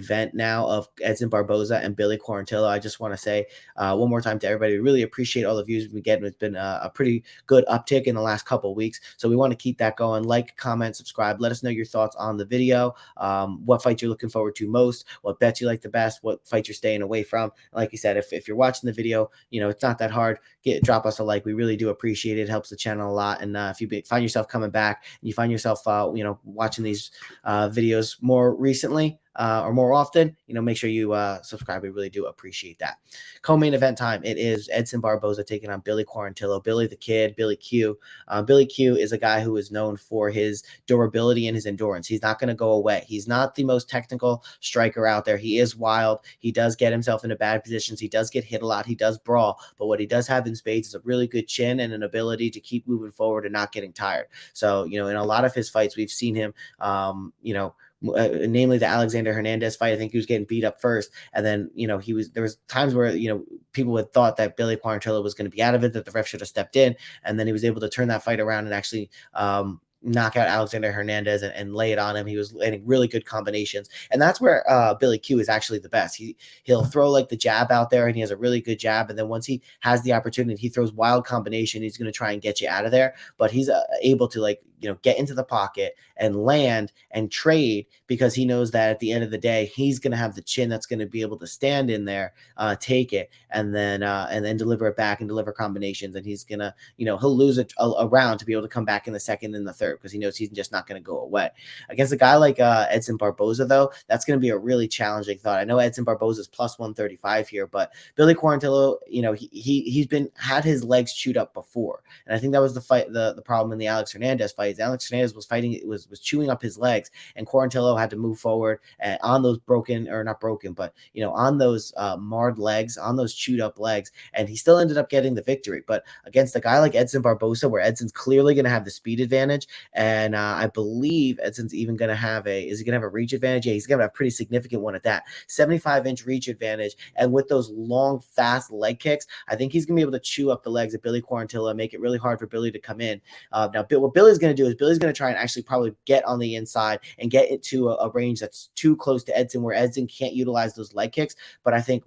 event now of Edson Barboza and Billy Quarantillo. I just want to say one more time to everybody, we really appreciate all the views we've been getting. It's been a pretty good uptick in the last couple of weeks, so we want to keep that going. Like, comment, subscribe. Let us know your thoughts on the video. What fight you're looking forward to most, what bets you like the best, what fight you're staying away from. Like you said, if you're watching the video, it's not that hard. Drop us a like. We really do appreciate it. It helps the channel a lot. And if you find yourself coming back and you find yourself watching these videos more recently or more often, make sure you subscribe. We really do appreciate that. Co-main event time. It is Edson Barboza taking on Billy Quarantillo. Billy the Kid, Billy Q. Billy Q is a guy who is known for his durability and his endurance. He's not going to go away. He's not the most technical striker out there. He is wild. He does get himself into bad positions. He does get hit a lot. He does brawl. But what he does have in spades is a really good chin and an ability to keep moving forward and not getting tired. So, in a lot of his fights, we've seen him, namely the Alexander Hernandez fight. I think he was getting beat up first, and then there was times where people had thought that Billy Quarantillo was going to be out of it, that the ref should have stepped in, and then he was able to turn that fight around and actually knock out Alexander Hernandez and lay it on him. He was landing really good combinations, and that's where Billy Q is actually the best. He'll throw like the jab out there, and he has a really good jab, and then once he has the opportunity, he throws wild combination. He's going to try and get you out of there, but he's able to get into the pocket and land and trade, because he knows that at the end of the day, he's going to have the chin that's going to be able to stand in there, take it, and then deliver it back and deliver combinations. And he's going to, he'll lose a round to be able to come back in the second and the third, because he knows he's just not going to go away. Against a guy like Edson Barboza, though, that's going to be a really challenging thought. I know Edson Barboza is plus 135 here, but Billy Quarantillo, he's had his legs chewed up before. And I think that was the fight, the problem in the Alex Hernandez fight. Alex Hernandez was fighting, was chewing up his legs, and Quarantillo had to move forward on those on those marred legs, on those chewed up legs, and he still ended up getting the victory. But against a guy like Edson Barboza, where Edson's clearly going to have the speed advantage, and I believe Edson's even going to have is he going to have a reach advantage? Yeah, he's going to have a pretty significant one at that. 75-inch reach advantage, and with those long, fast leg kicks, I think he's going to be able to chew up the legs of Billy Quarantillo and make it really hard for Billy to come in. Now, what Billy's going to do is Billy's going to try and actually probably get on the inside and get it to a range that's too close to Edson, where Edson can't utilize those leg kicks. But I think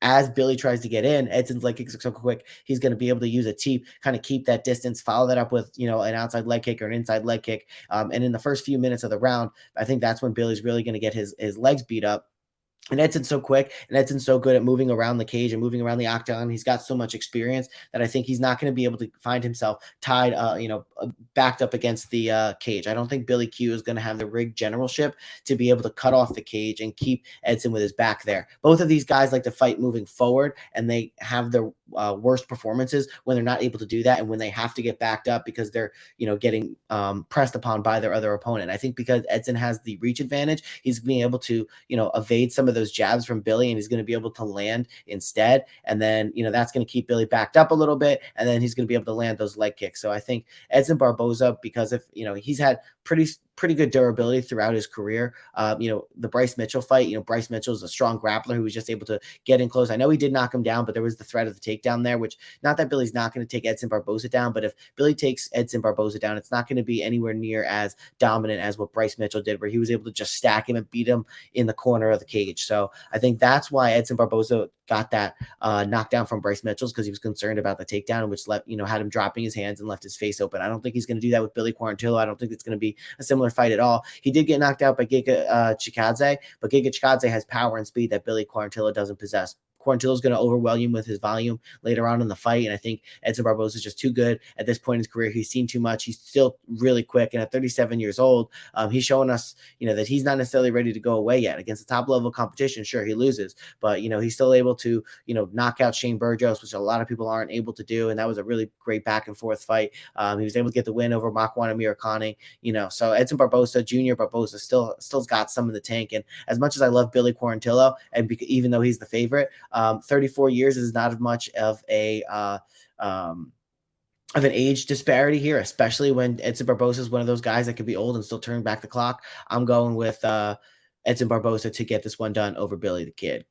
as Billy tries to get in, Edson's leg kicks are so quick, he's going to be able to use a teep, kind of keep that distance, follow that up with, an outside leg kick or an inside leg kick. And in the first few minutes of the round, I think that's when Billy's really going to get his legs beat up. And Edson's so quick, and Edson's so good at moving around the cage and moving around the octagon. He's got so much experience that I think he's not going to be able to find himself tied, backed up against the cage. I don't think Billy Q is going to have the rig generalship to be able to cut off the cage and keep Edson with his back there. Both of these guys like to fight moving forward, and they have their worst performances when they're not able to do that, and when they have to get backed up because they're, getting pressed upon by their other opponent. I think because Edson has the reach advantage, he's being able to, evade some of those jabs from Billy, and he's going to be able to land instead. And then, that's going to keep Billy backed up a little bit, and then he's going to be able to land those leg kicks. So I think Edson Barboza, because of, he's had pretty good durability throughout his career. The Bryce Mitchell fight, Bryce Mitchell is a strong grappler who was just able to get in close. I know he did knock him down, but there was the threat of the takedown there, which, not that Billy's not going to take Edson Barboza down, but if Billy takes Edson Barboza down, it's not going to be anywhere near as dominant as what Bryce Mitchell did, where he was able to just stack him and beat him in the corner of the cage. So I think that's why Edson Barboza got that knockdown from Bryce Mitchell's, because he was concerned about the takedown, which had him dropping his hands and left his face open. I don't think he's going to do that with Billy Quarantillo. I don't think it's going to be a similar fight at all. He did get knocked out by Giga Chikadze, but Giga Chikadze has power and speed that Billy Quarantillo doesn't possess. Quarantillo is going to overwhelm him with his volume later on in the fight. And I think Edson Barboza is just too good at this point in his career. He's seen too much. He's still really quick. And at 37 years old, he's showing us, that he's not necessarily ready to go away yet. Against the top level competition, sure, he loses, but, he's still able to, knock out Shane Burgos, which a lot of people aren't able to do. And that was a really great back and forth fight. He was able to get the win over Makwan Amirkhani, so Edson Barboza, Junior Barboza still's got some in the tank. And as much as I love Billy Quarantillo, and even though he's the favorite, 34 years is not as much of an age disparity here, especially when Edson Barboza is one of those guys that could be old and still turn back the clock. I'm going with Edson Barboza to get this one done over Billy the Kid.